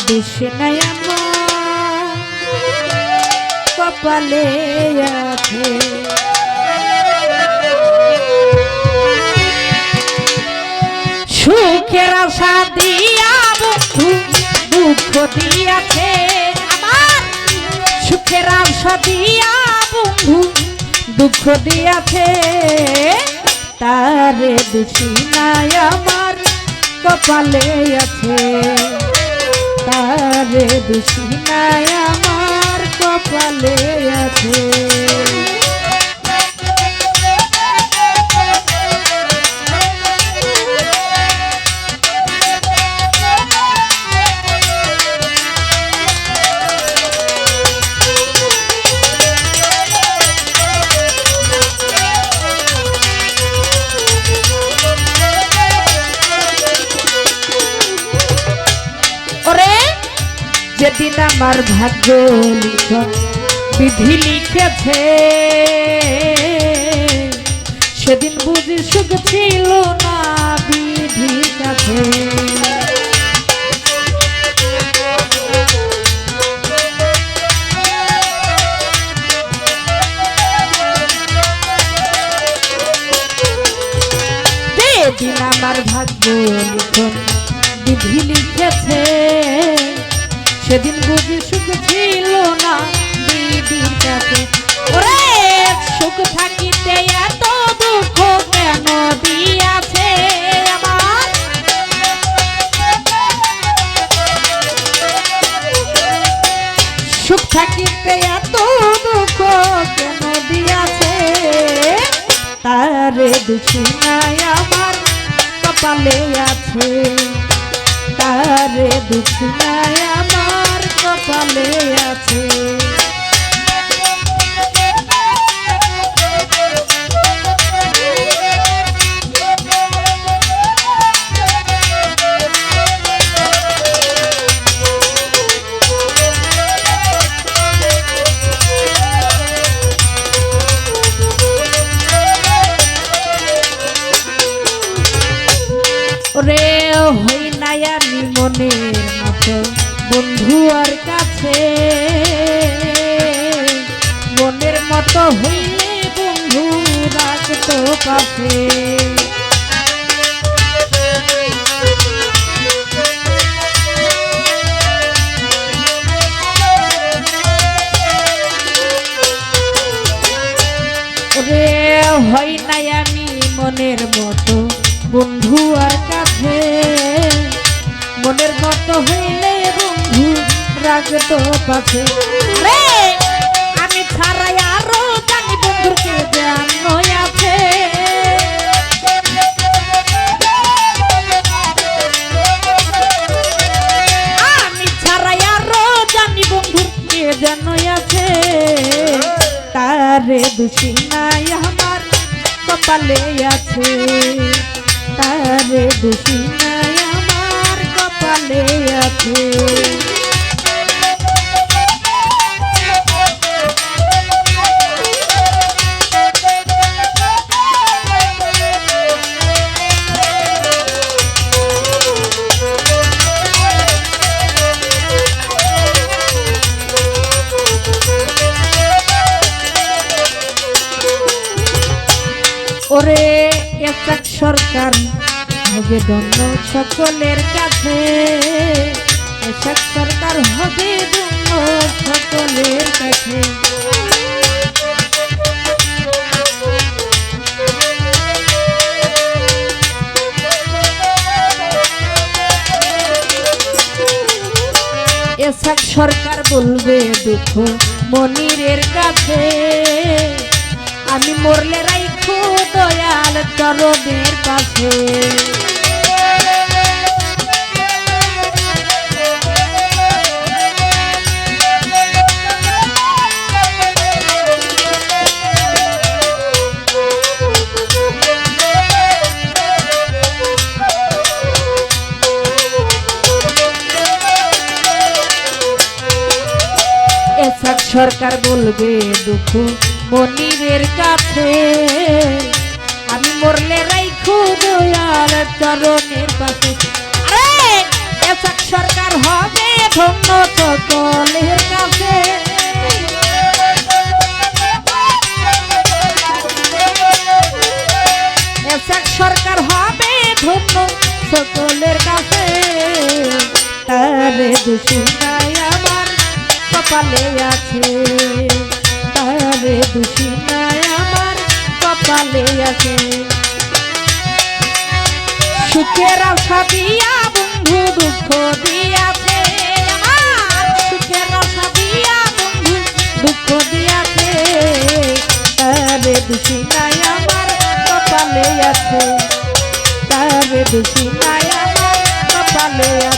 দোষ নাই আমার কপালে আছে। সুখের আশা দিয়া বন্ধু দুঃখ দিয়াছে আমার, সুখের আশা দিয়া বন্ধু দুঃখ দিয়াছে, তারে দোষী নাই আমার কপালে আছে, তারে দোষী নাই আমার কপালে আছে। যেদিন আমার ভাগ্য লিখন বিধি লিখেছে, সেদিন বুঝি সুখ ছিল না বিধির কাছে। যেদিন আমার ভাগ্য লিখন বিধি লিখেছে, সেদিন বুঝি সুখ ছিল না বিধির কাছে। ওরে সুখ থাকিতে এত দুঃখ কেন দিয়াছে আমার, সুখ থাকিতে এত দুঃখ কেন দিয়াছে, তারে দোষী নাই আমার কপালে আছে, তারে দোষী নাই আমার কপালে আছে। ওরে হই নাই আমি মনের মতো বন্ধু আর কাছে, মনের মতো হইলে বন্ধু রাখতো পাশে। ওরে হই নাই আমি মনের মতো বন্ধু আর কাছে, মনের মতো হইলে বন্ধু রাখতো পাশে। আমি ছাড়াই আরো জানি বন্ধুকে জানো আছে, আমি ছাড়াই আরো জানি বন্ধুকে জানো আছে, তারে দোষী নাই আমার কপালে আছে, তারে দোষী নাই আমার কপালে আছে। ওরে এক সরকার হবে ধন্য সকলের কাছে, এক সরকার হবে ধন্য সকলের কাছে। এসব সরকার বলবে দুঃখ মনিরের কাছে, আমি মরলে রাইখো দয়াল চরণের পাশে। এসব সরকার বলবে দুঃখ মনিরের কাছে, আমি মরলে রাইখো দয়াল চরণের পাশে। আরে এসব সরকার হবে ধন্য সকলের কাছে এসএক সরকার হবে ধন্য সকলের কাছে তারে দোষী নাই আমার কপালে আছে তারে দোষী নাই আমার কপালে আছে সুখের আশা দিয়া বন্ধু দুঃখ দিয়াছে আমার সুখের আশা দিয়া বন্ধু দুঃখ দিয়াছে তারে দোষী নাই আমার কপালে আছে তারে দোষী নাই আমার কপালে আছে